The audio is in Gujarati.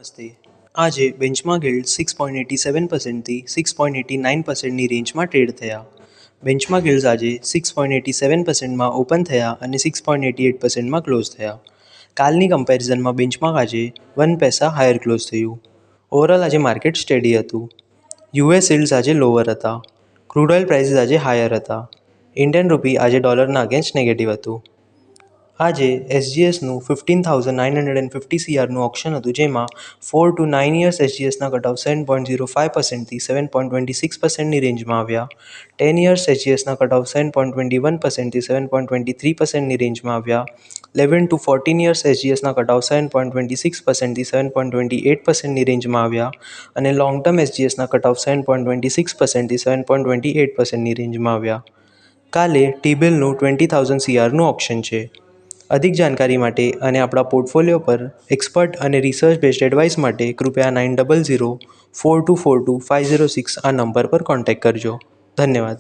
નમસ્તે. આજે બેન્ચમાર્ક ગિલ્ડ 6.87%થી 6.89%ની રેન્જમાં ટ્રેડ થયા. બેન્ચમાર્ક ગિલ્ડ્સ આજે 6.87%માં ઓપન થયા અને 6.88%માં ક્લોઝ થયા. કાલની કમ્પેરિઝનમાં બેન્ચમાર્ક આજે 1 પૈસા હાયર ક્લોઝ થયું. ઓવરઓલ આજે માર્કેટ સ્ટેડી હતું. યુએસ yield્સ આજે લોઅર હતા. ક્રૂડ ઓઇલ પ્રાઇસીસ આજે હાયર હતા. ઇન્ડિયન રૂપી આજે ડોલરના અગેન્સ્ટ નેગેટિવ હતું. આજે એસજીએસનું 15,950 CRનું ઓપ્શન હતું, જેમાં 4 to 9 years એસજીએસના કટઓફ 7.05%થી 7.26%ની રેન્જમાં આવ્યા. 10 years એસજીએસના કટઓફ 7.21%થી 7.23%ની રેન્જમાં આવ્યા. 11 to 14 years એસજીએસના કટઓફ 7.26%થી 7.28%ની રેન્જમાં આવ્યા અને લોંગ ટર્મ એસજીએસના કટઓફ 7.26%થી 7.28%ની રેન્જમાં આવ્યા. કાલે ટી-બિલનું 20,000 CRનું ઓપ્શન છે. અધિક જાણકારી માટે અને આપણા પોર્ટફોલિયો પર એક્સપર્ટ અને રિસર્ચ બેસ્ડ એડવાઇસ માટે કૃપયા 9004242506 આ નંબર પર કોન્ટેક્ટ કરજો. ધન્યવાદ.